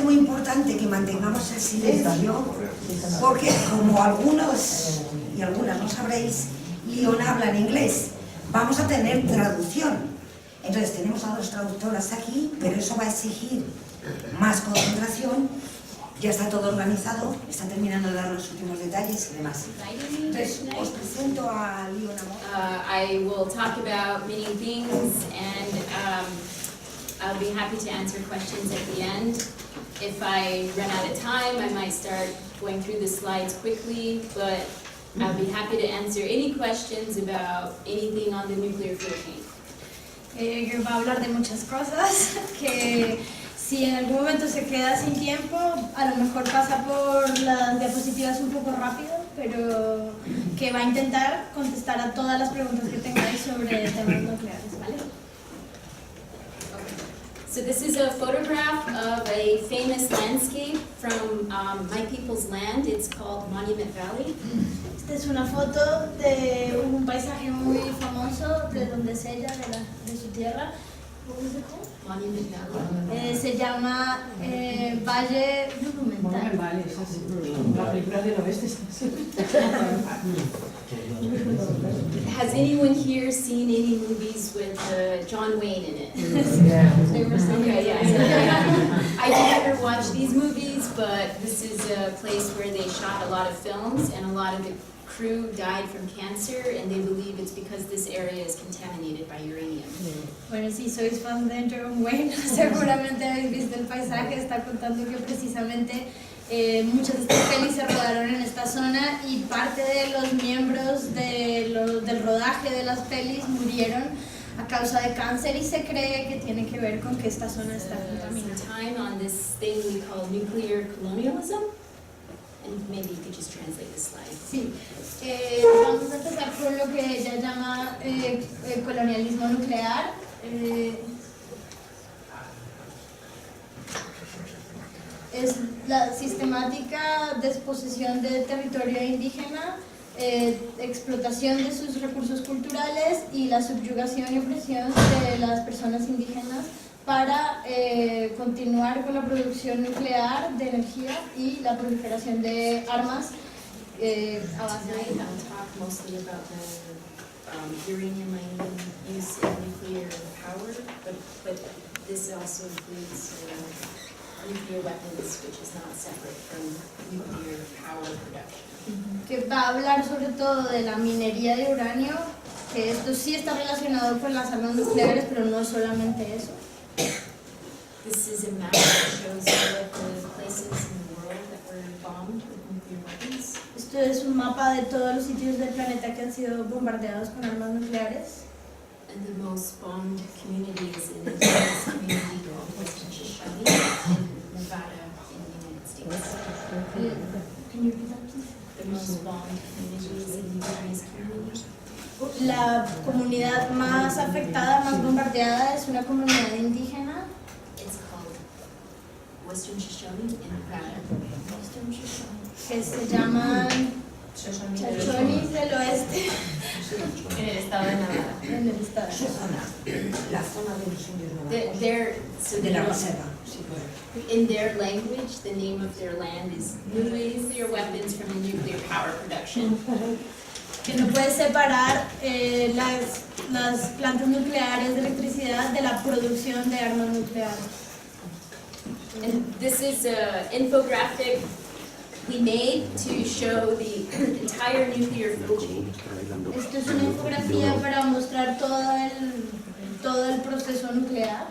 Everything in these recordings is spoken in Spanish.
muy importante que mantengamos el silencio, porque como algunos y algunas no sabréis, Leona habla en inglés. Vamos a tener traducción. Entonces tenemos a 2 traductoras aquí, pero eso va a exigir más concentración. Ya está todo organizado, está terminando de dar los últimos detalles y demás. Entonces os presento a Leona Morgan. I will talk about many things, and I'll be happy to answer questions at the end. If I run out of time, I might start going through the slides quickly, but I'll be happy to answer any questions about anything on the nuclear fuel chain. Que va a hablar de muchas cosas, que si en algún momento se queda sin tiempo, a lo mejor pasa por las diapositivas un poco rápido, pero que va a intentar contestar a todas las preguntas que tengáis sobre temas nucleares, ¿vale? So this is a photograph of a famous landscape from my people's land. It's called Monument Valley. Esta es una foto de un paisaje muy famoso de donde es ella, de su tierra. ¿Cómo se llama? Monument Valley. Se llama Valle Monumental. Vale, esa es la película del oeste. Has anyone here seen any movies with John Wayne in it? Okay, yeah. I never watched these movies, but this is a place where they shot a lot of films, and a lot of the crew died from cancer, and they believe it's because this area is contaminated by uranium. Bueno, si sois fan de John Wayne, seguramente habéis visto el paisaje. Está contando que precisamente muchas de estas pelis se rodaron en esta zona y parte de los miembros del rodaje de las pelis murieron a causa de cáncer, y se cree que tiene que ver con que esta zona está contaminada. Some time on this thing we call nuclear colonialism, and maybe you could just translate the slide. Sí, vamos a empezar por lo que ella llama colonialismo nuclear. Es la sistemática desposesión de territorio indígena, explotación de sus recursos culturales y la subyugación y opresión de las personas indígenas para continuar con la producción nuclear de energía y la proliferación de armas a base de Tonight I'll talk mostly about the uranium use in nuclear power, but this also includes nuclear weapons, which is not separate from nuclear power production. que va a hablar sobre todo de la minería de uranio, que esto sí está relacionado con las armas nucleares, pero no solamente eso. This is a map that shows all of the places in the world that were bombed with nuclear weapons. Esto es un mapa de todos los sitios del planeta que han sido bombardeados con armas nucleares. And the most bombed community is in the indigenous community called Western Shoshone in Nevada in the United States. Can you repeat that, please? The most bombed communities in the indigenous community. La comunidad más afectada, más bombardeada, es una comunidad indígena. It's called Western Shoshone in Nevada. Que se llaman Shoshone del Oeste. En el estado de Nevada. En el estado. La zona de los indios De la reserva. In their language, the name of their land is nuclear weapons from the nuclear power production. Que no puede separar las plantas nucleares de electricidad de la producción de armas nucleares. And this is an infographic we made to show the entire nuclear fuel chain. Esto es una infografía para mostrar todo el proceso nuclear.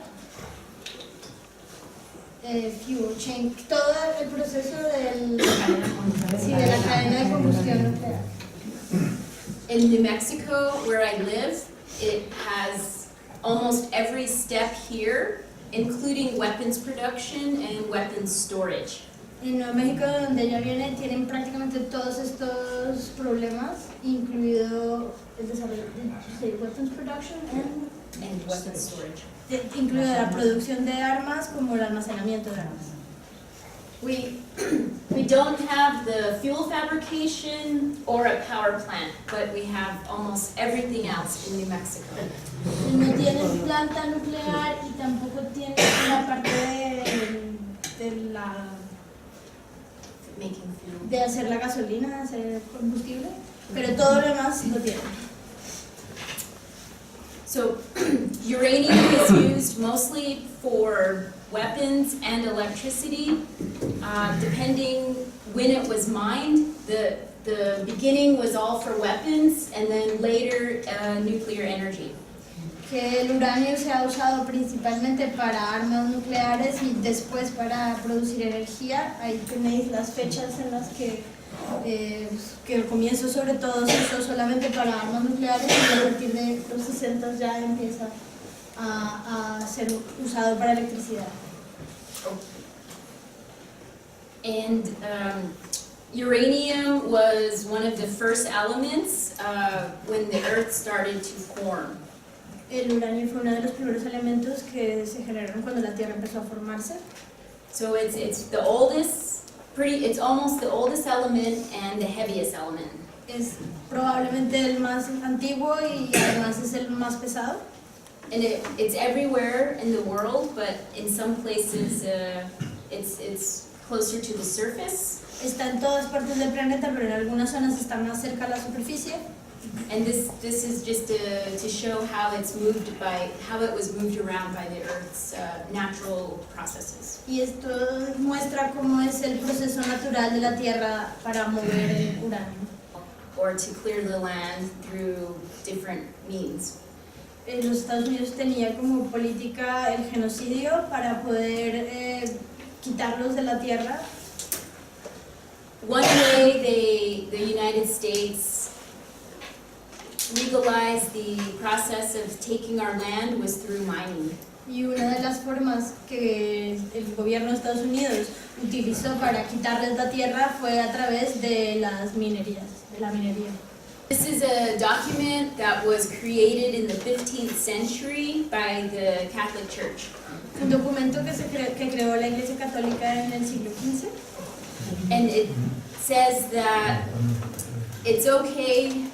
Fuel chain, todo el proceso de la cadena de combustión nuclear. In New Mexico, where I live, it has almost every step here, including weapons production and weapons storage. En Nuevo México, donde ella viene, tienen prácticamente todos estos problemas, incluido el desarrollo de weapons production And weapons storage. incluido la producción de armas como el almacenamiento de armas. We don't have the fuel fabrication or a power plant, but we have almost everything else in New Mexico. No tienen planta nuclear y tampoco tienen la parte Making fuel. de hacer la gasolina, de hacer combustible, pero todo lo demás lo tiene. So uranium is used mostly for weapons and electricity, depending when it was mined. The beginning was all for weapons, and then later nuclear energy. Que el uranio se ha usado principalmente para armas nucleares y después para producir energía. Ahí tenéis las fechas en las que el comienzo sobre todo se usó solamente para armas nucleares y a partir de los 60 ya empieza a ser usado para electricidad. And uranium was one of the first elements when the Earth started to form. El uranio fue uno de los primeros elementos que se generaron cuando la Tierra empezó a formarse. So it's the oldest, it's almost the oldest element and the heaviest element. Es probablemente el más antiguo y además es el más pesado. And it's everywhere in the world, but in some places it's closer to the surface. Está en todas partes del planeta, pero en algunas zonas está más cerca a la superficie. And this is just to show how it was moved around by the Earth's natural processes. Y esto muestra cómo es el proceso natural de la Tierra para mover el uranio. Or to clear the land through different means. Los Estados Unidos tenía como política el genocidio para poder quitarlos de la tierra. One way the United States legalized the process of taking our land was through mining. Y una de las formas que el gobierno de Estados Unidos utilizó para quitarles la tierra fue a través de las minerías, de la minería. This is a document that was created in the 15th century by the Catholic Church. Un documento que creó la Iglesia Católica en el siglo XV. And it says that it's okay,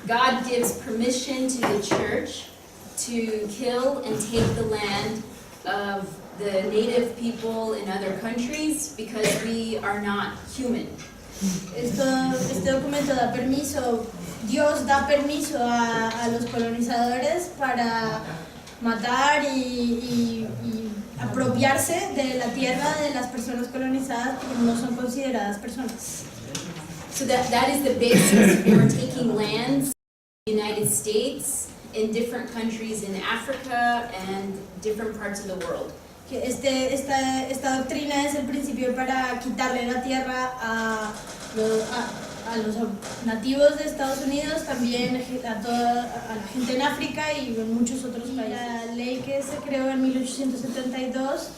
God gives permission to the church to kill and take the land of the native people in other countries because we are not human. Este documento da permiso, Dios da permiso a los colonizadores para matar y apropiarse de la tierra de las personas colonizadas porque no son consideradas personas. So that is the basis for taking lands in the United States, in different countries in Africa and different parts of the world. Que esta doctrina es el principio para quitarle la tierra a los nativos de Estados Unidos, también a la gente en África y en muchos otros países. La ley que se creó en 1872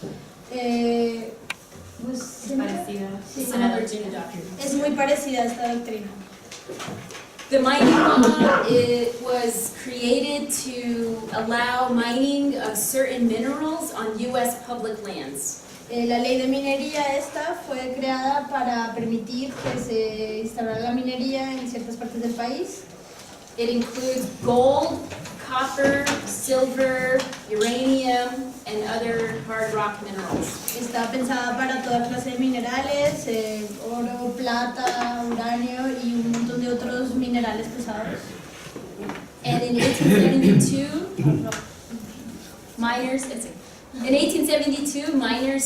Es parecida. Sí, Another doctrine. es muy parecida a esta doctrina. The mining law, it was created to allow mining of certain minerals on U.S. public lands. La ley de minería esta fue creada para permitir que se instalara la minería en ciertas partes del país. It includes gold, copper, silver, uranium, and other hard rock minerals. Está pensada para toda clase de minerales, oro, plata, uranio y un montón de otros minerales pesados. And in 1872, miners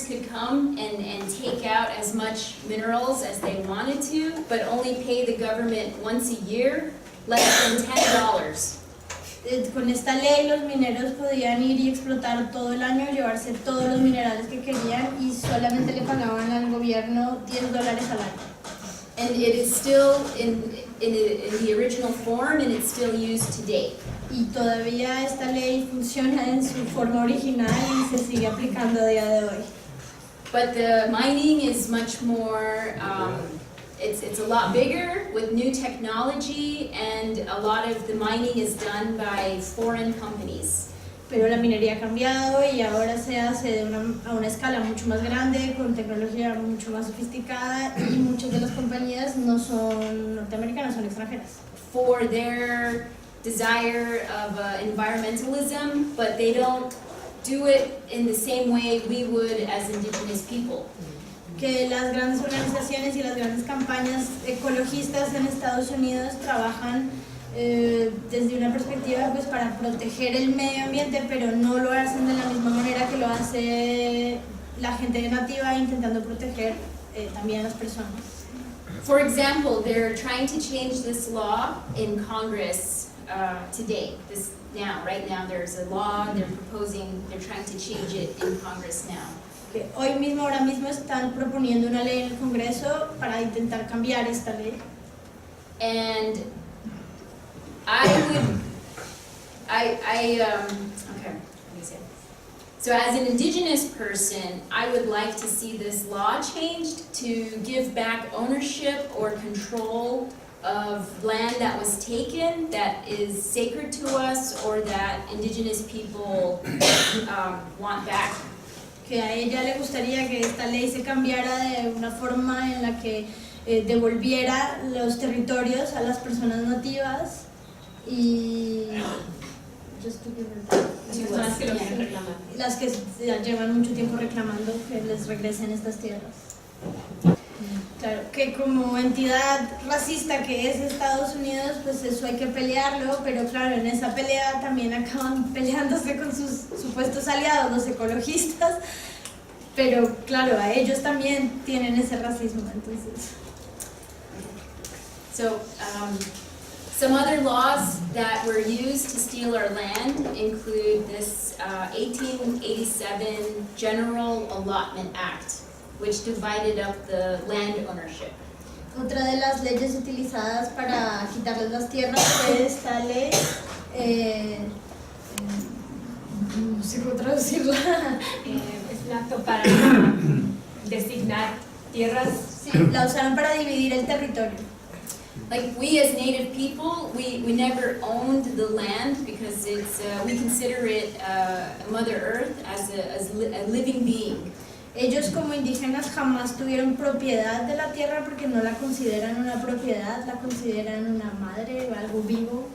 could come and take out as much minerals as they wanted to, but only pay the government once a year, less than $10. Con esta ley los mineros podían ir y explotar todo el año, llevarse todos los minerales que querían y solamente le pagaban al gobierno $10 al año. And it is still in the original form, and it's still used today. Y todavía esta ley funciona en su forma original y se sigue aplicando a día de hoy. But the mining is much more, it's a lot bigger with new technology, and a lot of the mining is done by foreign companies. Pero la minería ha cambiado y ahora se hace a una escala mucho más grande, con tecnología mucho más sofisticada y muchas de las compañías no son norteamericanas, son extranjeras. For their desire of environmentalism, but they don't do it in the same way we would as indigenous people. Que las grandes organizaciones y las grandes campañas ecologistas en Estados Unidos trabajan desde una perspectiva pues para proteger el medio ambiente, pero no lo hacen de la misma manera que lo hace la gente nativa intentando proteger también a las personas. For example, they're trying to change this law in Congress today. Right now, there's a law. They're trying to change it in Congress now. Que hoy mismo, ahora mismo, están proponiendo una ley en el Congreso para intentar cambiar esta ley. And so as an indigenous person, I would like to see this law changed to give back ownership or control of land that was taken, that is sacred to us, or that indigenous people want back. Que a ella le gustaría que esta ley se cambiara de una forma en la que devolviera los territorios a las personas nativas y las que ya llevan mucho tiempo reclamando que les regresen estas tierras. Claro, que como entidad racista que es Estados Unidos, pues eso hay que pelearlo, pero claro, en esa pelea también acaban peleándose con sus supuestos aliados, los ecologistas, pero claro, a ellos también tienen ese racismo, entonces. So, some other laws that were used to steal our land include this 1887 General Allotment Act, which divided up the land ownership. Otra de las leyes utilizadas para quitarles las tierras fue esta ley, no sé cómo traducirla. Es un acto para designar tierras. Sí, la usaron para dividir el territorio. Like we as Native people, we never owned the land because it's we consider it Mother Earth as a living being. Ellos como indígenas jamás tuvieron propiedad de la tierra porque no la consideran una propiedad, la consideran una madre o algo vivo.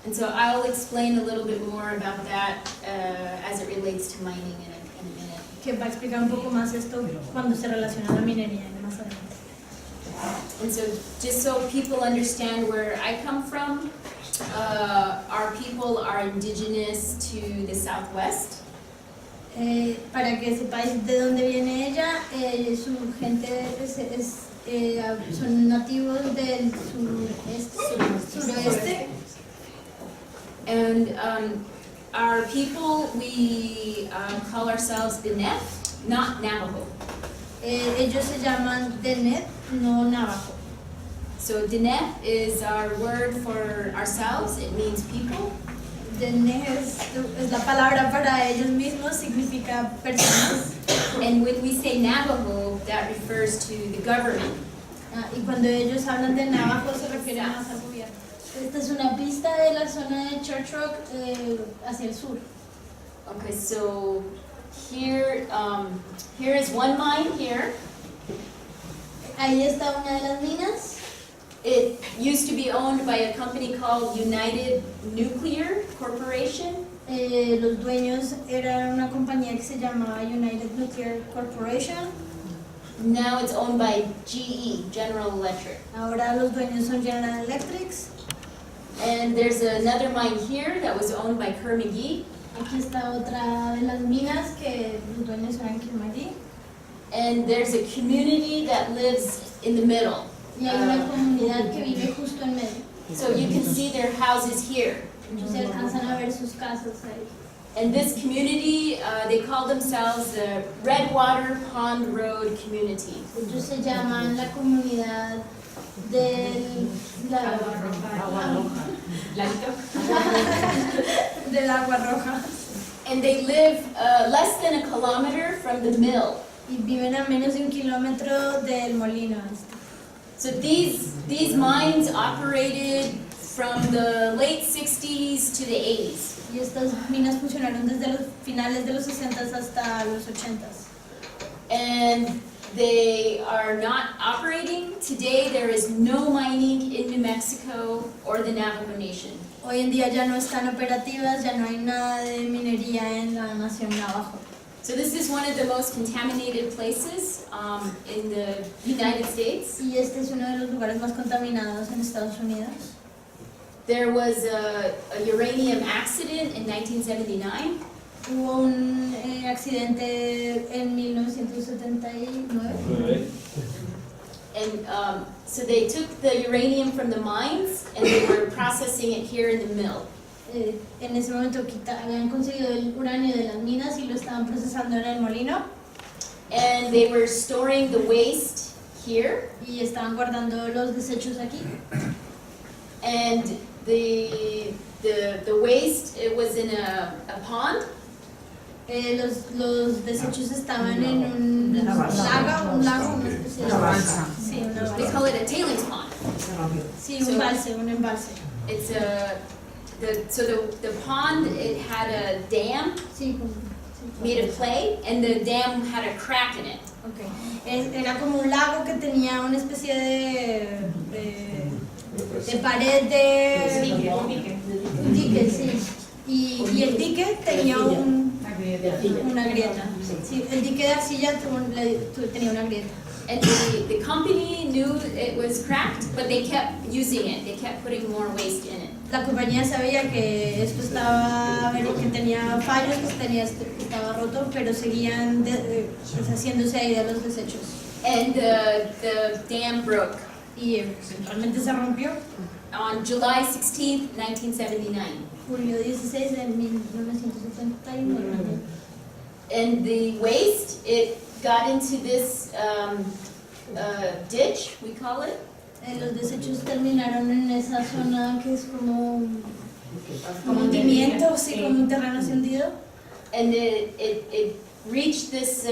And so I'll explain a little bit more about that as it relates to mining in a minute. Que va a explicar un poco más esto cuando se relaciona a la minería más adelante. And so just so people understand where I come from, our people are indigenous to the Southwest. Para que sepáis de dónde viene ella, su gente son nativos del suroeste. And our people, we call ourselves Diné, not Navajo. Ellos se llaman Diné, no Navajo. So Diné is our word for ourselves. It means people. Diné es la palabra para ellos mismos, significa personas. And when we say Navajo, that refers to the government. Y cuando ellos hablan de Navajo se refiere más al gobierno. Esta es una pista de la zona de Church Rock hacia el sur. Okay, so here, here is one mine here. Ahí está una de las minas. It used to be owned by a company called United Nuclear Corporation. Los dueños eran una compañía que se llamaba United Nuclear Corporation. Now it's owned by GE, General Electric. Ahora los dueños son General Electric. And there's another mine here that was owned by Kerr-McGee. Aquí está otra de las minas que los dueños eran Kerr-McGee. And there's a community that lives in the middle. Y hay una comunidad que vive justo en medio. So you can see their houses here. Se alcanzan a ver sus casas ahí. And this community, they call themselves the Redwater Pond Road Community. Ellos se llaman la comunidad del Agua Roja. And they live less than a kilometer from the mill. Y viven a menos de 1 kilómetro del molino. So these mines operated from the late 60s to the 80s. Y estas minas funcionaron desde los finales de los 60s hasta los 80s. And they are not operating. Today there is no mining in New Mexico or the Navajo Nation. Hoy en día ya no están operativas, ya no hay nada de minería en la nación Navajo. So this is one of the most contaminated places in the United States. Y este es uno de los lugares más contaminados en Estados Unidos. There was a uranium accident in 1979. Hubo un accidente en 1979. And so they took the uranium from the mines and they were processing it here in the mill. En ese momento habían conseguido el uranio de las minas y lo estaban procesando en el molino. And they were storing the waste here. Y estaban guardando los desechos aquí. And the waste, it was in a pond. Los desechos estaban en un lago, una especie de balsa. Sí, una balsa. They call it a tailings pond. Sí, un embalse, un embalse. It's the pond, it had a dam Sí, made of clay, and the dam had a crack in it. Okay. Era como un lago que tenía una especie de pared de... Un dique, sí. Y el dique tenía una grieta. Sí, el dique de arcilla tenía una grieta. And the company knew it was cracked, but they kept using it. They kept putting more waste in it. La compañía sabía que esto que tenía fallos, que estaba roto, pero seguían deshaciéndose ahí de los desechos. And the dam broke. Y realmente se rompió. On July 16th, 1979. Julio 16 de 1979. And the waste, it got into this ditch, we call it. Los desechos terminaron en esa zona que es como un hundimiento, sí, como un terreno hundido. And it reached this,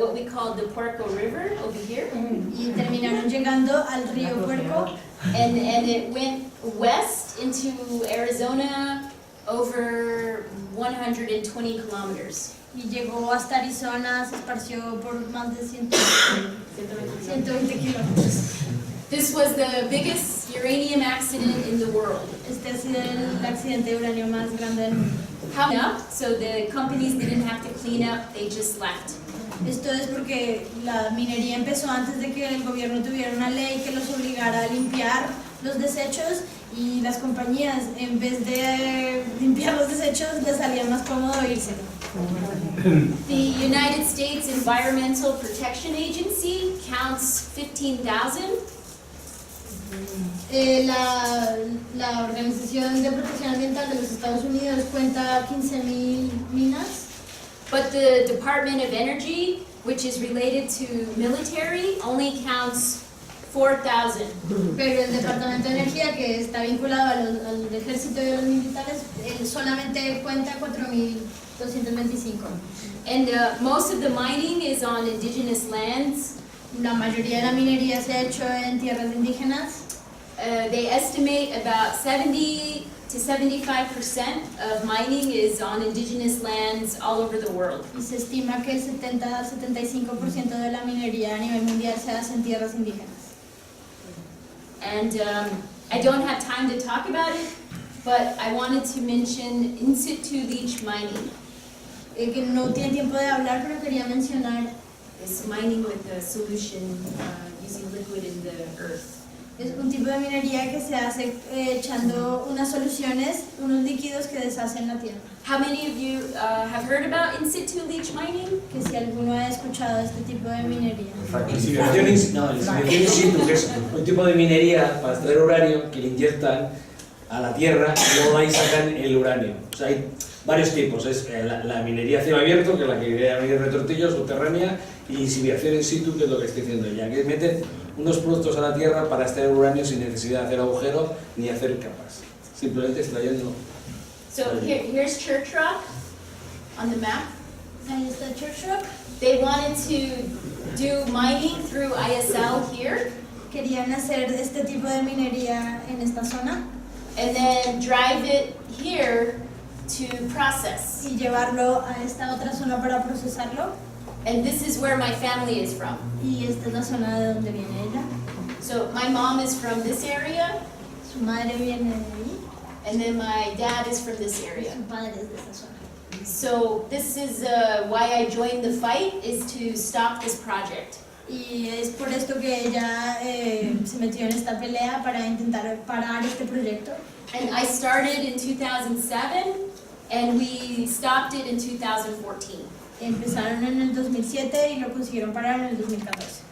what we call the Puerco River over here. Y terminaron llegando al río Puerco. And it went west into Arizona over 120 kilometers. Y llegó hasta Arizona, se esparció por más de 120 kilómetros. This was the biggest uranium accident in the world. Este ha sido el accidente de uranio más grande del mundo. So the companies didn't have to clean up, they just left. Esto es porque la minería empezó antes de que el gobierno tuviera una ley que los obligara a limpiar los desechos, y las compañías, en vez de limpiar los desechos, les salía más cómodo irse. The United States Environmental Protection Agency counts 15,000. La Organización de Protección Ambiental de los Estados Unidos cuenta 15,000 minas. But the Department of Energy, which is related to military, only counts 4,000. Pero el Departamento de Energía, que está vinculado al ejército y a los militares, solamente cuenta 4,225. And most of the mining is on indigenous lands. La mayoría de la minería se ha hecho en tierras indígenas. They estimate about 70 to 75% of mining is on indigenous lands all over the world. Y se estima que el 70-75% de la minería a nivel mundial se hace en tierras indígenas. And I don't have time to talk about it, but I wanted to mention in situ leach mining. Que no tiene tiempo de hablar, pero quería mencionar. It's mining with a solution using liquid in the earth. Es un tipo de minería que se hace echando unas soluciones, unos líquidos que deshacen la tierra. How many of you have heard about in situ leach mining? Que si alguno ha escuchado este tipo de minería. Incineración in situ, que es un tipo de minería para extraer uranio que le inyectan a la tierra y luego ahí sacan el uranio. O sea, hay varios tipos. Es la minería a cielo abierto, que es la que viene a venir de tortillo, subterránea, y incineración in situ, que es lo que estoy diciendo ella, que meten unos productos a la tierra para extraer uranio sin necesidad de hacer agujero ni hacer capas. Simplemente extrayendo. So here's Church Rock on the map. Ahí está Church Rock. They wanted to do mining through ISL here. Querían hacer este tipo de minería en esta zona. And then drive it here to process. Y llevarlo a esta otra zona para procesarlo. And this is where my family is from. Y esta es la zona de donde viene ella. So my mom is from this area. Su madre viene de ahí. and then my dad is from this area. Su padre es de esta zona. So this is why I joined the fight, is to stop this project. Y es por esto que ella se metió en esta pelea para intentar parar este proyecto. And I started in 2007, and we stopped it in 2014. Empezaron en el 2007 y lo consiguieron parar en el 2014.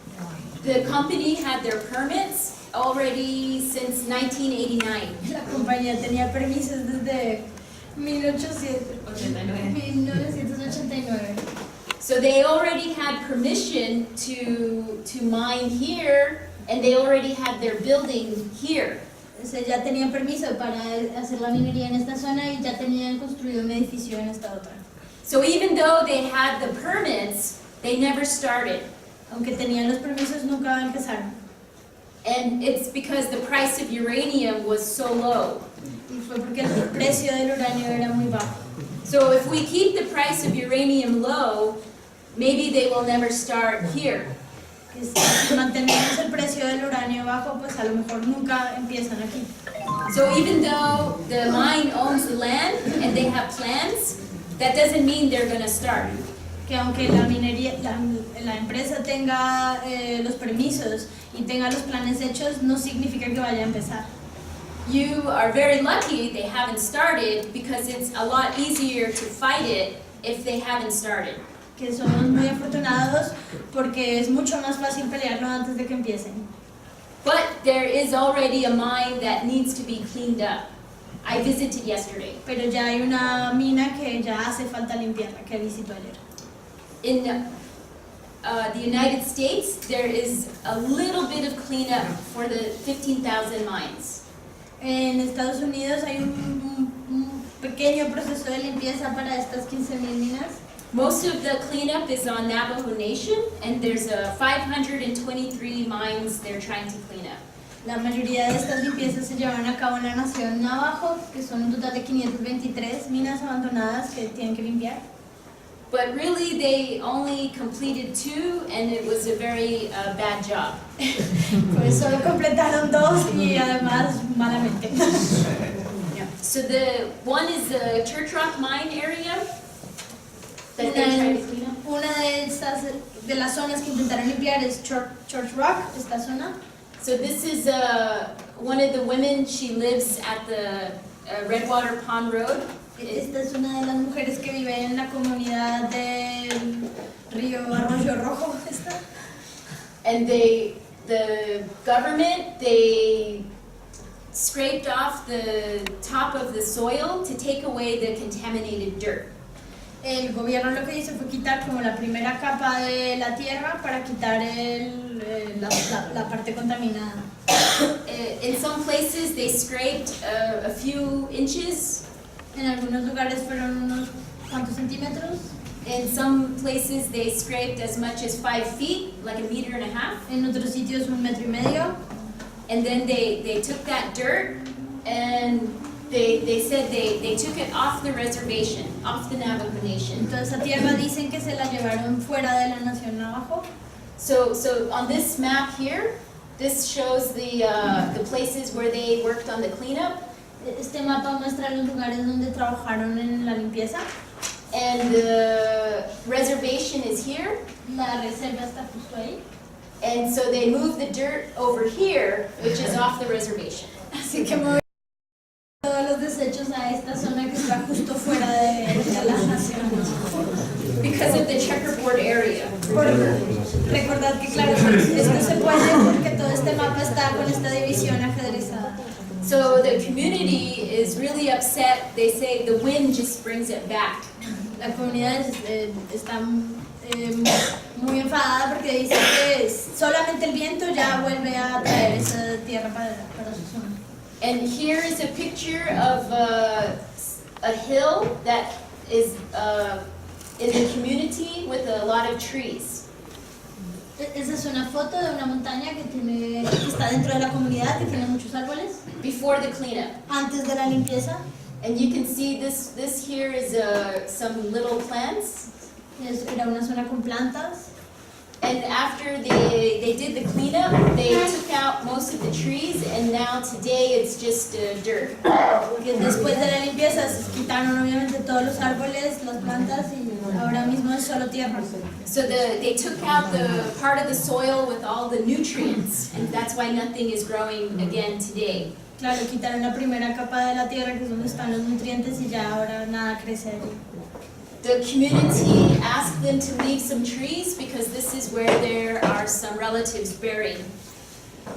The company had their permits already since 1989. La compañía tenía permisos desde 1989. So they already had permission to mine here, and they already had their building here. O sea, ya tenían permiso para hacer la minería en esta zona y ya tenían construido un edificio en esta otra. So even though they had the permits, they never started. Aunque tenían los permisos, nunca empezaron. And it's because the price of uranium was so low. Y fue porque el precio del uranio era muy bajo. So if we keep the price of uranium low, maybe they will never start here. Que si mantenemos el precio del uranio bajo, pues a lo mejor nunca empiezan aquí. So even though the mine owns the land and they have plans, that doesn't mean they're going to start. Que aunque la minería, la empresa tenga los permisos y tenga los planes hechos, no significa que vaya a empezar. You are very lucky they haven't started, because it's a lot easier to fight it if they haven't started. Que somos muy afortunados porque es mucho más fácil pelearlo antes de que empiecen. But there is already a mine that needs to be cleaned up. I visited yesterday. Pero ya hay una mina que ya hace falta limpiarla, que visitó ayer. In the United States, there is a little bit of cleanup for the 15,000 mines. En Estados Unidos hay un pequeño proceso de limpieza para estas 15,000 minas. Most of the cleanup is on Navaja Nation, and there's 523 mines they're trying to clean up. La mayoría de estas limpiezas se llevan a cabo en la nación Navajo, que son un total de 523 minas abandonadas que tienen que limpiar. But really, they only completed 2, and it was a very bad job. Pues solo completaron 2 y además malamente. Yeah. So the one is the Church Rock mine area that they're trying to clean up. Una de las zonas que intentaron limpiar es Church Rock, esta zona. So this is one of the women. She lives at the Redwater Pond Road. Esta es una de las mujeres que vive en la comunidad del río Arroyo Rojo. Esta. And the government, they scraped off the top of the soil to take away the contaminated dirt. El gobierno lo que hizo fue quitar como la primera capa de la tierra para quitar la parte contaminada. In some places, they scraped a few inches. En algunos lugares fueron unos cuantos centímetros. In some places, they scraped as much as 5 feet, like 1.5 meters. En otros sitios 1,5 metros. And then they took that dirt, and they said they took it off the reservation, off the Navajo Nation. Entonces esa tierra dicen que se la llevaron fuera de la nación Navajo. So on this map here, this shows the places where they worked on the cleanup. Este mapa muestra los lugares donde trabajaron en la limpieza. And the reservation is here. La reserva está justo ahí. And so they moved the dirt over here, which is off the reservation. Así que movieron todos los desechos a esta zona que está justo fuera de la nación. Because of the checkerboard area. Recordad que claro, esto se puede porque todo este mapa está con esta división ajedrezada. So the community is really upset. They say the wind just brings it back. La comunidad está muy enfadada porque dice que solamente el viento ya vuelve a traer esa tierra para su zona. And here is a picture of a hill that is in the community with a lot of trees. Esa es una foto de una montaña que está dentro de la comunidad, que tiene muchos árboles. Before the cleanup. Antes de la limpieza. And you can see this here is some little plants. Era una zona con plantas. And after they did the cleanup, they took out most of the trees, and now today it's just dirt. Porque después de la limpieza se quitaron obviamente todos los árboles, las plantas y ahora mismo es solo tierra. So they took out the part of the soil with all the nutrients, and that's why nothing is growing again today. Claro, quitaron la primera capa de la tierra que es donde están los nutrientes y ya ahora nada crece allí. The community asked them to leave some trees because this is where there are some relatives buried.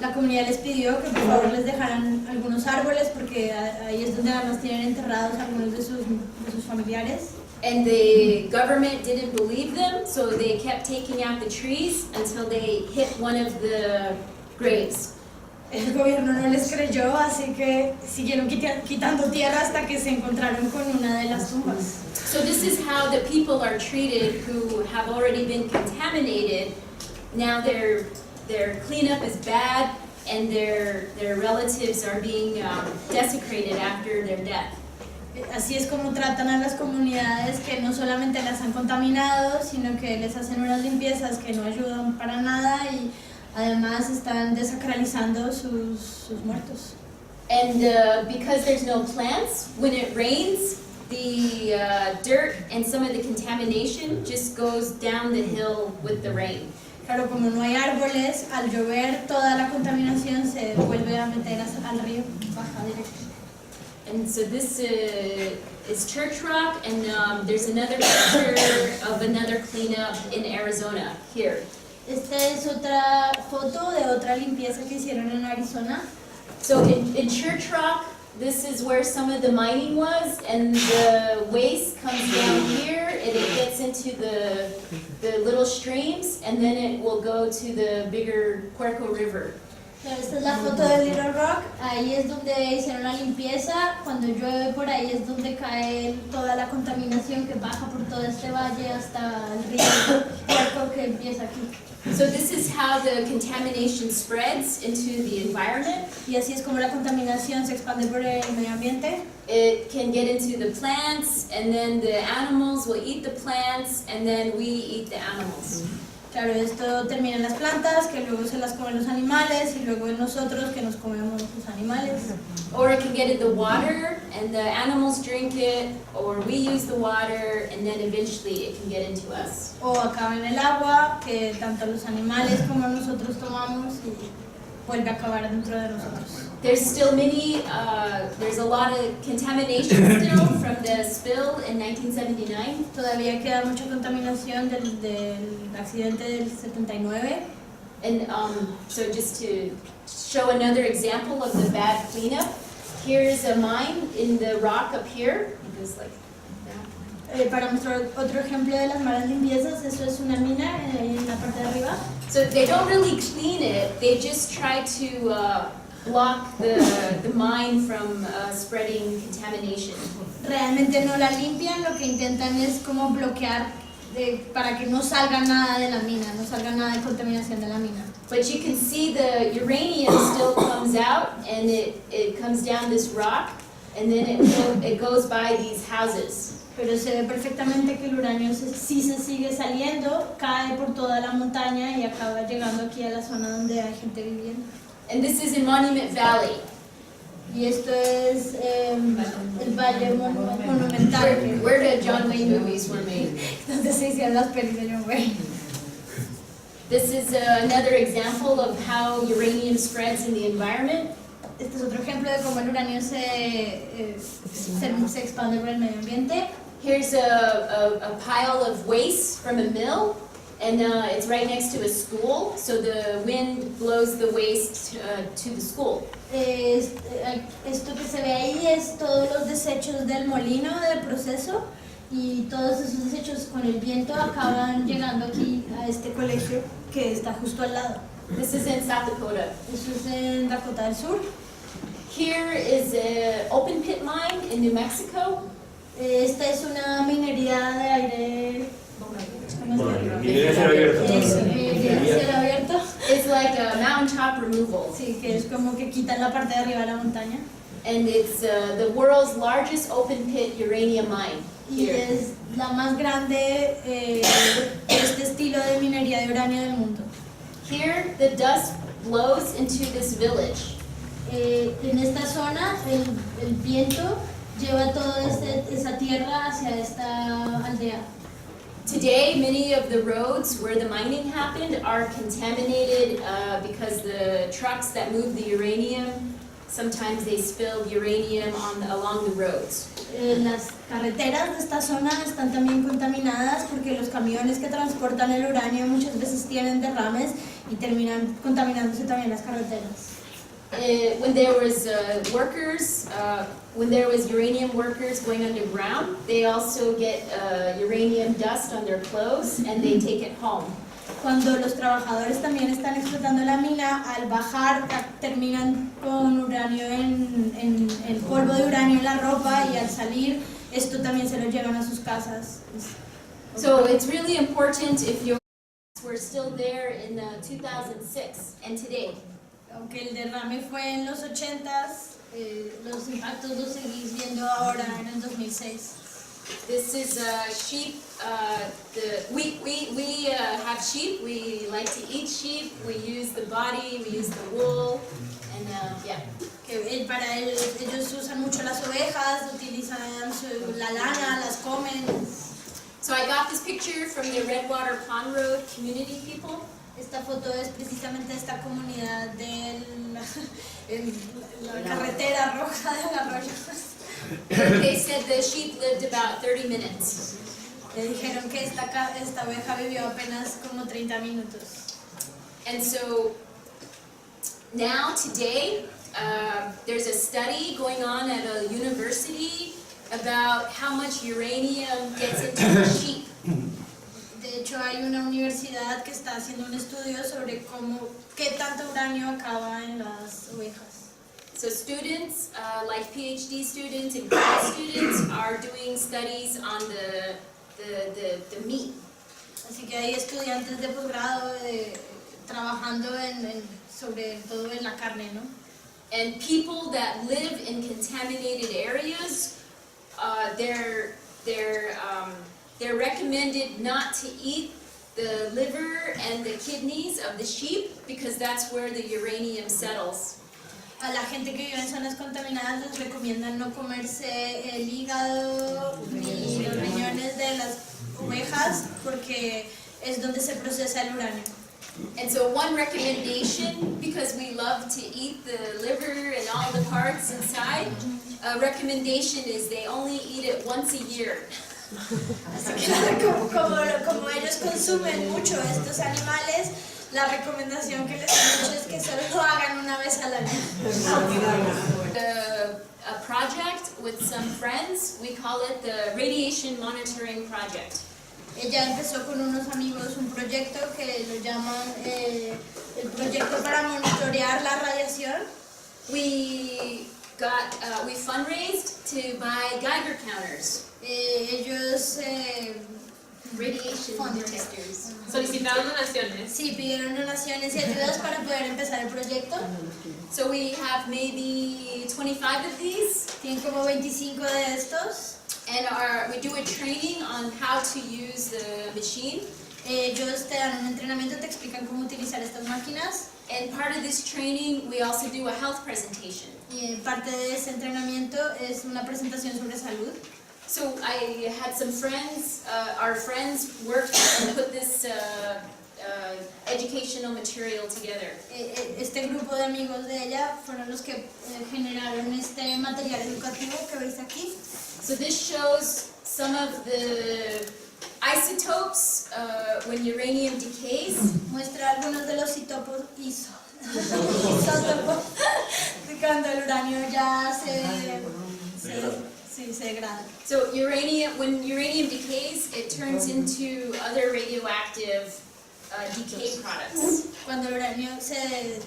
La comunidad les pidió que por favor les dejaran algunos árboles porque ahí es donde además tienen enterrados algunos de sus familiares. And the government didn't believe them, so they kept taking out the trees until they hit one of the graves. El gobierno no les creyó, así que siguieron quitando tierra hasta que se encontraron con una de las tumbas. So this is how the people are treated who have already been contaminated. Now their cleanup is bad, and their relatives are being desecrated after their death. Así es como tratan a las comunidades que no solamente las han contaminado, sino que les hacen unas limpiezas que no ayudan para nada y además están desacralizando sus muertos. And because there's no plants, when it rains, the dirt and some of the contamination just goes down the hill with the rain. Claro, como no hay árboles, al llover toda la contaminación se vuelve a meter al río, baja directo. And so this is Church Rock, and there's another picture of another cleanup in Arizona, here. Esta es otra foto de otra limpieza que hicieron en Arizona. So in Church Rock, this is where some of the mining was, and the waste comes down here, and it gets into the little streams, and then it will go to the bigger Puerco River. Esta es la foto de Little Rock, ahí es donde hicieron la limpieza, cuando llueve por ahí es donde cae toda la contaminación que baja por todo este valle hasta el río Puerco que empieza aquí. So this is how the contamination spreads into the environment. Y así es como la contaminación se expande por el medio ambiente. It can get into the plants, and then the animals will eat the plants, and then we eat the animals. Claro, esto termina en las plantas, que luego se las comen los animales, y luego en nosotros, que nos comemos los animales. Or it can get in the water, and the animals drink it, or we use the water, and then eventually it can get into us. O acaba en el agua, que tanto los animales como nosotros tomamos, y vuelve a acabar dentro de nosotros. There's still there's a lot of contamination still from the spill in 1979. Todavía queda mucha contaminación del accidente del 79. And so just to show another example of the bad cleanup, here's a mine in the rock up here. It goes like that. Para mostrar otro ejemplo de las malas limpiezas, eso es una mina en la parte de arriba. So they don't really clean it, they just try to block the mine from spreading contamination. Realmente no la limpian, lo que intentan es como bloquear para que no salga nada de la mina, no salga nada de contaminación de la mina. But you can see the uranium still comes out, and it comes down this rock, and then it goes by these houses. Pero se ve perfectamente que el uranio sí se sigue saliendo, cae por toda la montaña y acaba llegando aquí a la zona donde hay gente viviendo. And this is in Monument Valley. Y esto es el Valle Monumental, Where the John Wayne movies were made. donde se hicieron las pelis de John Wayne. This is another example of how uranium spreads in the environment. Este es otro ejemplo de cómo el uranio se expande por el medio ambiente. Here's a pile of waste from a mill, and it's right next to a school, so the wind blows the waste to the school. Esto que se ve ahí es todos los desechos del molino del proceso, y todos esos desechos con el viento acaban llegando aquí a este colegio que está justo al lado. This is in South Dakota. Eso es en Dakota del Sur. Here is an open pit mine in New Mexico. Esta es una minería de aire. Minería de cielo abierto. Minería de cielo abierto. It's like a mountaintop removal. Sí, que es como que quitan la parte de arriba de la montaña. And it's the world's largest open pit uranium mine. Y Here. es la más grande este estilo de minería de uranio del mundo. Here, the dust blows into this village. En esta zona el viento lleva toda esa tierra hacia esta aldea. Today, many of the roads where the mining happened are contaminated because the trucks that move the uranium, sometimes they spill uranium along the roads. Las carreteras de esta zona están también contaminadas porque los camiones que transportan el uranio muchas veces tienen derrames y terminan contaminándose también las carreteras. When there was when there was uranium workers going underground, they also get uranium dust on their clothes and they take it home. Cuando los trabajadores también están explotando la mina, al bajar terminan con uranio en el polvo de uranio en la ropa y al salir esto también se lo llevan a sus casas. So it's really important if you were still there in 2006 and today. Aunque el derrame fue en los 80s, los impactos los seguís viendo ahora en el 2006. This is sheep. We have sheep. We like to eat sheep. We use the body. We use the wool, and yeah. Para ellos usan mucho las ovejas, utilizan la lana, las comen. So I got this picture from the Redwater Pond Road community people. Esta foto es precisamente de esta comunidad de la carretera roja del arroyo. They said the sheep lived about 30 minutes. Le dijeron que esta oveja vivió apenas como 30 minutos. And so now today there's a study going on at a university about how much uranium gets into the sheep. De hecho, hay una universidad que está haciendo un estudio sobre qué tanto uranio acaba en las ovejas. So students, like PhD students and grad students, are doing studies on the meat. Así que hay estudiantes de posgrado trabajando sobre todo en la carne, ¿no? And people that live in contaminated areas, they're recommended not to eat the liver and the kidneys of the sheep because that's where the uranium settles. A la gente que vive en zonas contaminadas les recomiendan no comerse el hígado ni los riñones de las ovejas porque es donde se procesa el uranio. And so one recommendation, because we love to eat the liver and all the parts inside, a recommendation is they only eat it once a year. Así que como ellos consumen mucho estos animales, la recomendación que les han hecho es que solo lo hagan una vez al año. A project with some friends, we call it the Radiation Monitoring Project. Ella empezó con unos amigos un proyecto que lo llaman el proyecto para monitorear la radiación. We fundraised to buy Geiger counters. Ellos Radiation detectors. Solicitaron donaciones. sí pidieron donaciones y ayudas para poder empezar el proyecto. So we have maybe 25 of these. Tienen como 25 de estos. And we do a training on how to use the machine. Ellos te dan un entrenamiento, te explican cómo utilizar estas máquinas. And part of this training, we also do a health presentation. Y parte de ese entrenamiento es una presentación sobre salud. So I had some friends, our friends worked and put this educational material together. Este grupo de amigos de ella fueron los que generaron este material educativo que veis aquí. So this shows some of the isotopes when uranium decays. Muestra algunos de los isótopos de cuando el uranio ya se degrada. So when uranium decays, it turns into other radioactive decay products. Cuando el uranio se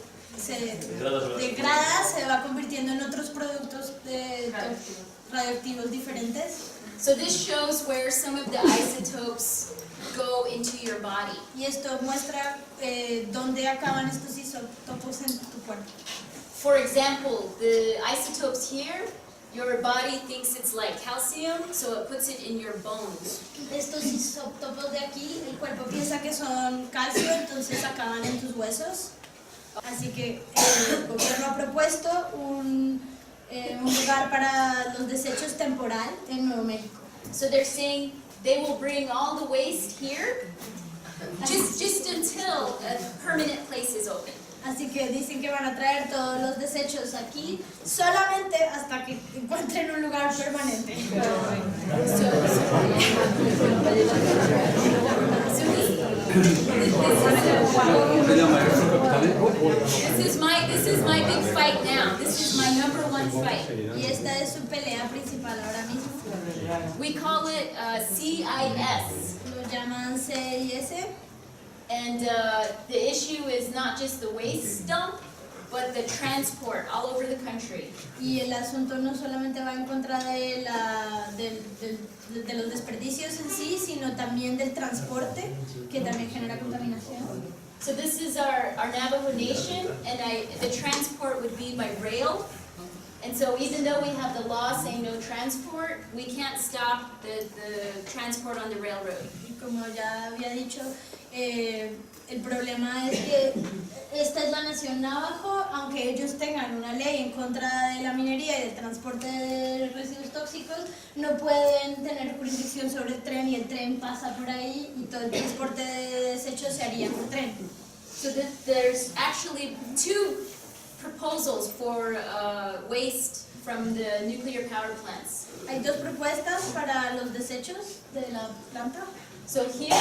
degrada, se va convirtiendo en otros productos radioactivos diferentes. So this shows where some of the isotopes go into your body. Y esto muestra dónde acaban estos isótopos en tu cuerpo. For example, the isotopes here, your body thinks it's like calcium, so it puts it in your bones. Estos isótopos de aquí, el cuerpo piensa que son calcio, entonces acaban en tus huesos. Así que el gobierno ha propuesto un lugar para los desechos temporal en Nuevo México. So they're saying they will bring all the waste here just until a permanent place is open. Así que dicen que van a traer todos los desechos aquí solamente hasta que encuentren un lugar permanente. This is my big fight now. This is my #1 fight. Y esta es su pelea principal ahora mismo. We call it CIS. Lo llaman CIS. And the issue is not just the waste dump, but the transport all over the country. Y el asunto no solamente va en contra de los desperdicios en sí, sino también del transporte, que también genera contaminación. So this is our Navajo Nation, and the transport would be by rail. And so even though we have the law saying no transport, we can't stop the transport on the railroad. Y como ya había dicho, el problema es que esta es la nación Navajo, aunque ellos tengan una ley en contra de la minería y del transporte de residuos tóxicos, no pueden tener jurisdicción sobre el tren y el tren pasa por ahí y todo el transporte de desechos se haría por tren. So there's actually 2 proposals for waste from the nuclear power plants. Hay 2 propuestas para los desechos de la planta. So here,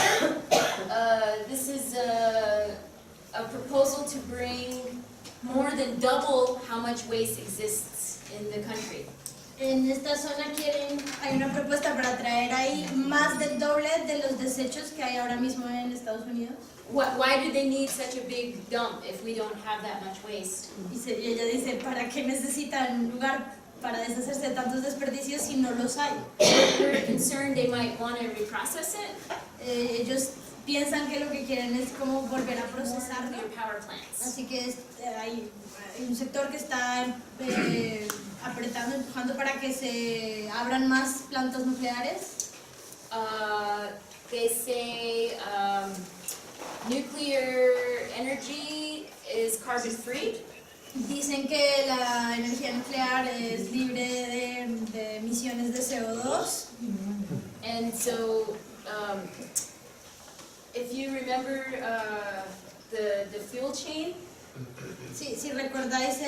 this is a proposal to bring more than double how much waste exists in the country. En esta zona hay una propuesta para traer ahí más del doble de los desechos que hay ahora mismo en Estados Unidos. Why do they need such a big dump if we don't have that much waste? Y ella dice, ¿para qué necesitan un lugar para deshacerse de tantos desperdicios si no los hay? They're concerned they might want to reprocess it. Ellos piensan que lo que quieren es como volver a procesarlo. Nuclear power plants. Así que hay un sector que está apretando, empujando para que se abran más plantas nucleares. They say nuclear energy is carbon free. Dicen que la energía nuclear es libre de emisiones de CO2. And so, if you remember the fuel chain, Si recordáis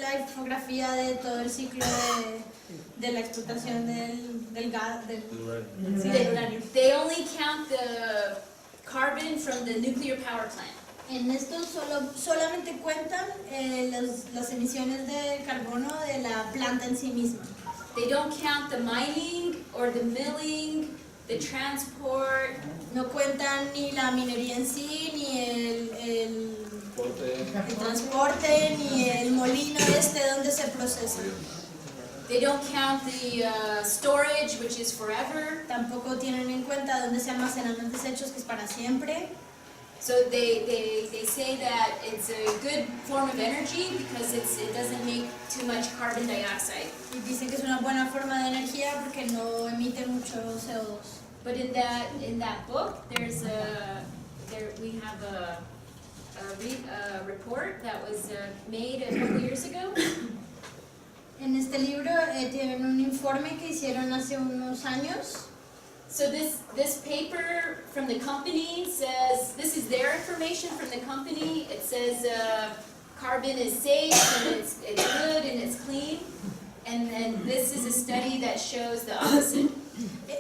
la infografía de todo el ciclo de la explotación del gas, del uranio. they only count the carbon from the nuclear power plant. En esto solamente cuentan las emisiones de carbono de la planta en sí misma. They don't count the mining or the milling, the transport. No cuentan ni la minería en sí, ni el transporte, ni el molino donde se procesa. They don't count the storage, which is forever. Tampoco tienen en cuenta donde se almacenan los desechos, que es para siempre. So they say that it's a good form of energy because it doesn't make too much carbon dioxide. Y dicen que es una buena forma de energía porque no emite mucho CO2. But in that book, we have a report that was made a couple years ago. En este libro tienen un informe que hicieron hace unos años. So this paper from the company says, this is their information from the company. It says carbon is safe and it's good and it's clean. And then this is a study that shows the opposite.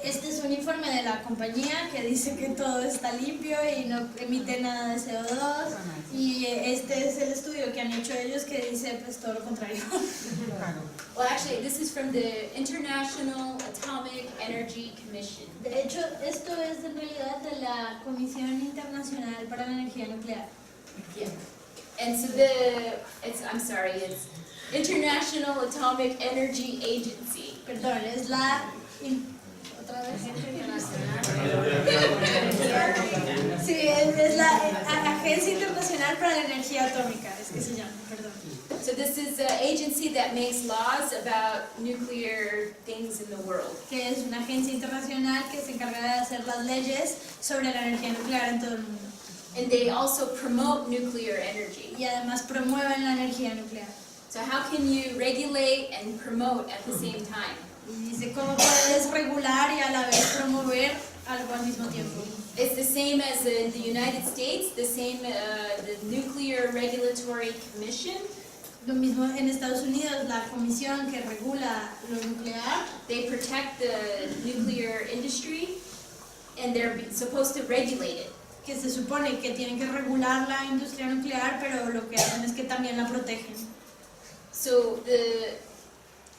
Este es un informe de la compañía que dice que todo está limpio y no emite nada de CO2. Y este es el estudio que han hecho ellos que dice pues todo lo contrario. Well, actually, this is from the International Atomic Energy Commission. De hecho, esto es en realidad de la Comisión Internacional para la Energía Nuclear. Yeah. And so it's International Atomic Energy Agency. Perdón, es la... ¿Otra vez? Sí, es la Agencia Internacional para la Energía Atómica, es que se llama, perdón. So this is an agency that makes laws about nuclear things in the world. Que es una agencia internacional que se encarga de hacer las leyes sobre la energía nuclear en todo el mundo. And they also promote nuclear energy. y además promueven la energía nuclear. So how can you regulate and promote at the same time? Y dice cómo puedes regular y a la vez promover algo al mismo tiempo. It's the same as in the United States, the same, the Nuclear Regulatory Commission. Lo mismo en Estados Unidos, la comisión que regula lo nuclear, They protect the nuclear industry and they're supposed to regulate it. que se supone que tienen que regular la industria nuclear, pero lo que hacen es que también la protegen. So the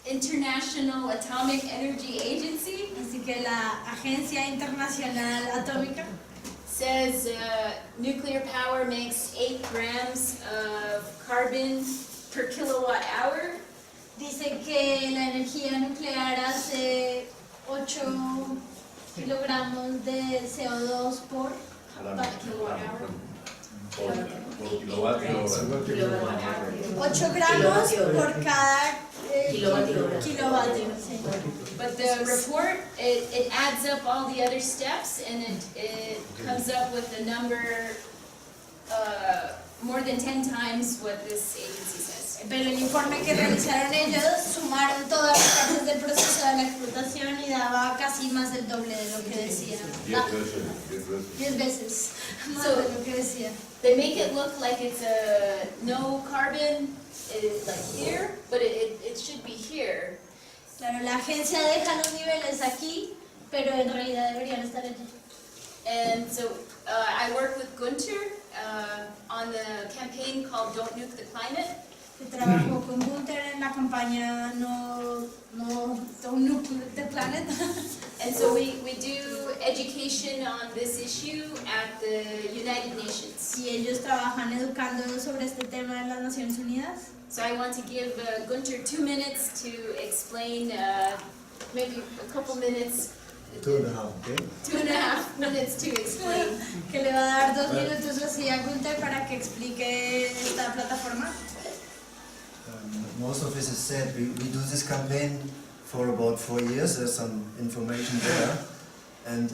International Atomic Energy Agency Así que la Agencia Internacional Atómica says nuclear power makes 8 grams of carbon per kilowatt hour. dice que la energía nuclear hace 8 kilogramos de CO2 por Kilowatt hour. 8 gramos por cada kilovatio. Sí. But the report, it adds up all the other steps and it comes up with a number more than 10 times what this agency says. Pero el informe que realizaron ellos sumaron todas las partes del proceso de la explotación y daba casi más del doble de lo que decía. 10 veces más So- de lo que decía. They make it look like it's a no carbon, like here, but it should be here. Claro, la agencia deja los niveles aquí, pero en realidad deberían estar allí. And so I work with Gunter on the campaign called Don't Nuke the Climate. Que trabajó con Gunther en la campaña Don't Nuke the Planet. And so we do education on this issue at the United Nations. Y ellos trabajan educando sobre este tema en las Naciones Unidas. So I want to give Gunter 2 minutes to explain, maybe a couple minutes. 2.5, okay? 2.5 minutes to explain. Que le va a dar 2 minutos así a Gunther para que explique esta plataforma. Most of this is said. We do this campaign for about 4 years. There's some information there. And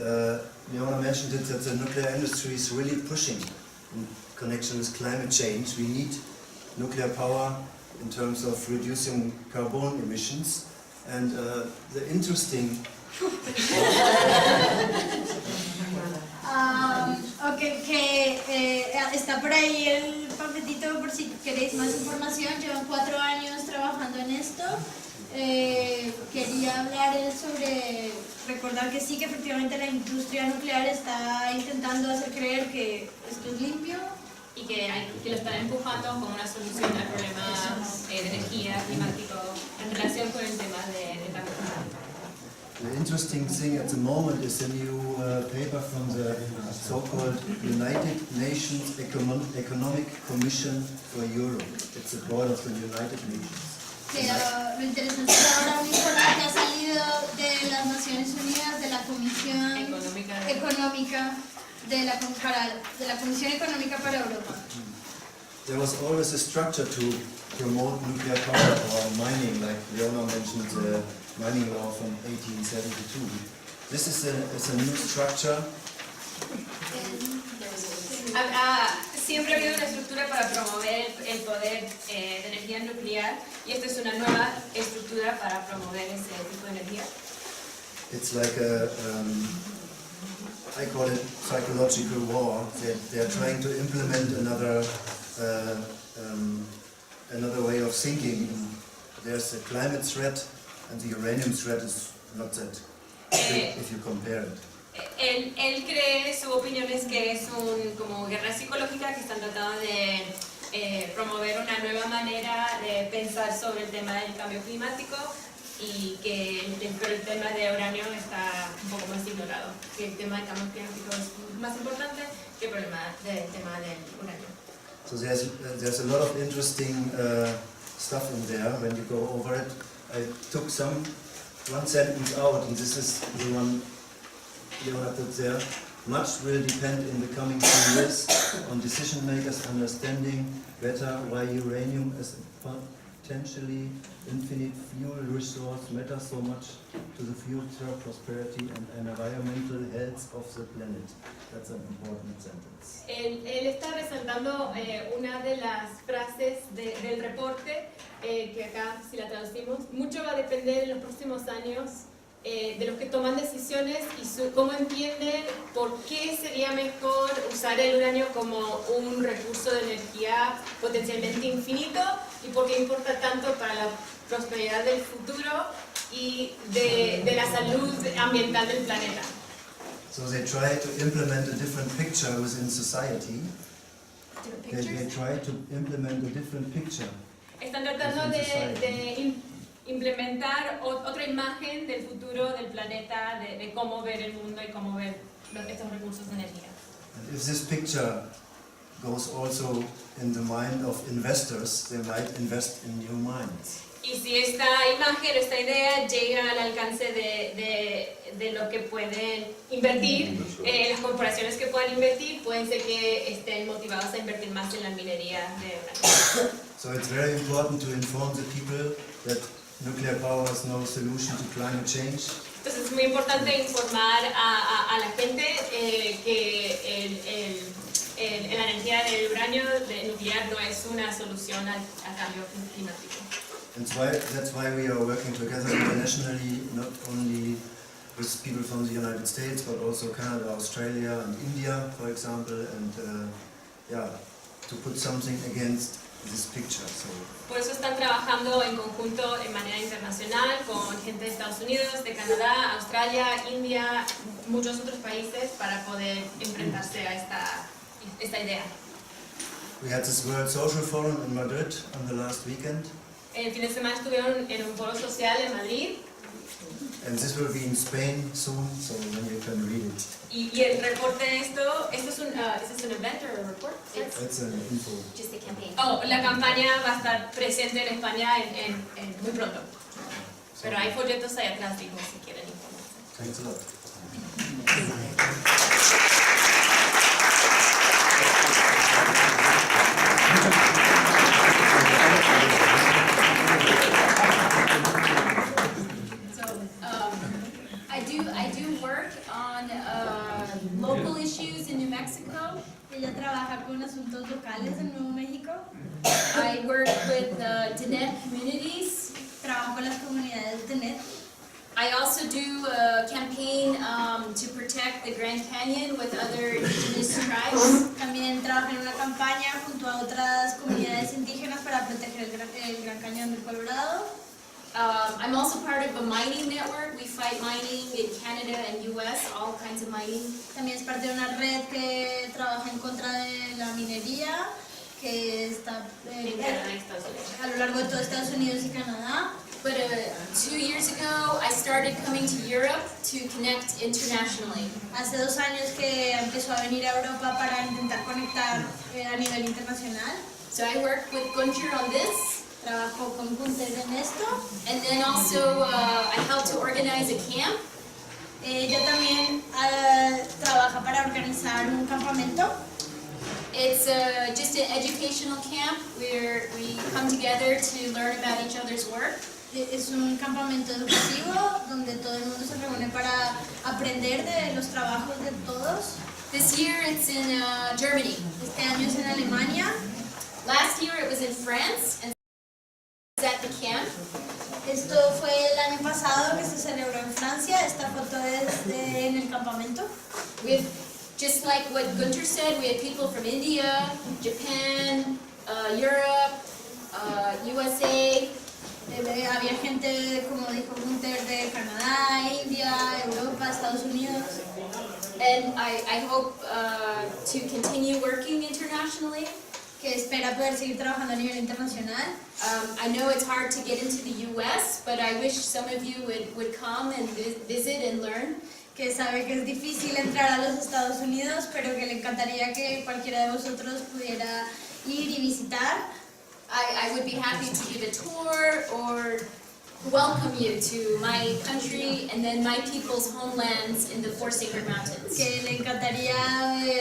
Leona mentioned it that the nuclear industry is really pushing in connection with climate change. We need nuclear power in terms of reducing carbon emissions. And the interesting Está por ahí el panfletito por si queréis más información. Llevan 4 años trabajando en esto. Quería hablar sobre recordar que sí, que efectivamente la industria nuclear está intentando hacer creer que esto es limpio. Y que lo están empujando como una solución al problema de energía climático en relación con el tema de cambio climático. The interesting thing at the moment is the new paper from the so-called United Nations Economic Commission for Europe. It's the board of the United Nations. Lo interesante es ahora un informe que ha salido de las Naciones Unidas, de la Comisión Económica de la Comisión Económica para Europa. There was always a structure to promote nuclear power or mining, like Leona mentioned the mining law from 1872. This is a new structure. Siempre ha habido una estructura para promover el poder de energía nuclear y esta es una nueva estructura para promover ese tipo de energía. It's like I call it psychological war. They're trying to implement another way of thinking. There's a climate threat, and the uranium threat is not that big if you compare it. Él cree, su opinión es que es como guerra psicológica que están tratando de promover una nueva manera de pensar sobre el tema del cambio climático y pero el tema de uranio está un poco más ignorado, que el tema del cambio climático es más importante que el tema del uranio. So there's a lot of interesting stuff in there when you go over it. I took one sentence out, and this is the one Leona put there. Much will depend in the coming few years on decision makers understanding better why uranium is potentially infinite fuel resource matter so much to the future prosperity and environmental health of the planet. That's an important sentence. Él está resaltando una de las frases del reporte, que acá, si la traducimos, mucho va a depender en los próximos años de los que toman decisiones y cómo entienden por qué sería mejor usar el uranio como un recurso de energía potencialmente infinito y por qué importa tanto para la prosperidad del futuro y de la salud ambiental del planeta. So they try to implement a different picture within society. They try to implement a different picture. Están tratando de implementar otra imagen del futuro del planeta, de cómo ver el mundo y cómo ver estos recursos de energía. And if this picture goes also in the mind of investors, they might invest in new mines. Y si esta imagen, esta idea llega al alcance de lo que pueden invertir, las corporaciones que puedan invertir, pueden ser que estén motivados a invertir más en la minería de uranio. So it's very important to inform the people that nuclear power is no solution to climate change. Entonces es muy importante informar a la gente que la energía del uranio nuclear no es una solución al cambio climático. And that's why we are working together internationally, not only with people from the United States, but also Canada, Australia and India, for example, and to put something against this picture. So. Por eso están trabajando en conjunto en manera internacional con gente de Estados Unidos, de Canadá, Australia, India, muchos otros países para poder enfrentarse a esta idea. We had this World Social Forum in Madrid on the last weekend. El fin de semana estuvieron en un foro social en Madrid. And this will be in Spain soon, so then you can read it. Y el reporte de esto es un event or a report? It's an info. Just a campaign. Oh, la campaña va a estar presente en España muy pronto. Pero hay folletos ahí atrás, digo, si quieren informarse. Thanks a lot. I do work on local issues in New Mexico. Ella trabaja con asuntos locales en Nuevo México. I work with Diné communities. Trabajo con las comunidades de Net. I also do a campaign to protect the Grand Canyon with other indigenous tribes. También trabaja en una campaña junto a otras comunidades indígenas para proteger el Gran Cañón del Colorado. I'm also part of a mining network. We fight mining in Canada and US, all kinds of mining. También es parte de una red que trabaja en contra de la minería, que está a lo largo de todo Estados Unidos y Canadá. But 2 years ago, I started coming to Europe to connect internationally. Hace 2 años que empezó a venir a Europa para intentar conectar a nivel internacional. So I worked with Contra on this. Trabajo con Contra en esto. And then also I helped to organize a camp. Ella también trabaja para organizar un campamento. It's just an educational camp where we come together to learn about each other's work. Es un campamento educativo donde todo el mundo se reúne para aprender de los trabajos de todos. This year it's in Germany. Este año es en Alemania. Last year it was in France and at the camp. Esto fue el año pasado que se celebró en Francia. Esta foto es en el campamento. Just like what Gunter said, we had people from India, Japan, Europe, USA. Había gente, como dijo Gunter, de Canadá, India, Europa, Estados Unidos. And I hope to continue working internationally. Que espera poder seguir trabajando a nivel internacional. I know it's hard to get into the US, but I wish some of you would come and visit and learn. Que sabe que es difícil entrar a los Estados Unidos, pero que le encantaría que cualquiera de vosotros pudiera ir y visitar. I would be happy to give a tour or welcome you to my country and then my people's homelands in the Four Sacred Mountains. Que le encantaría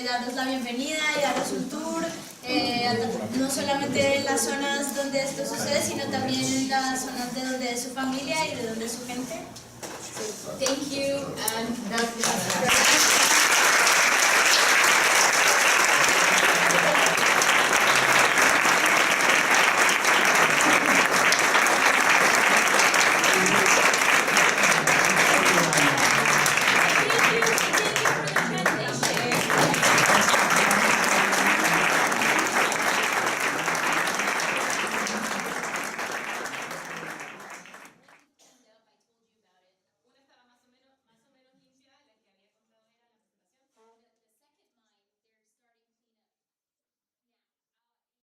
daros la bienvenida y daros un tour no solamente en las zonas donde esto sucede, sino también en las zonas de donde es su familia y de donde es su gente. Thank you, and that's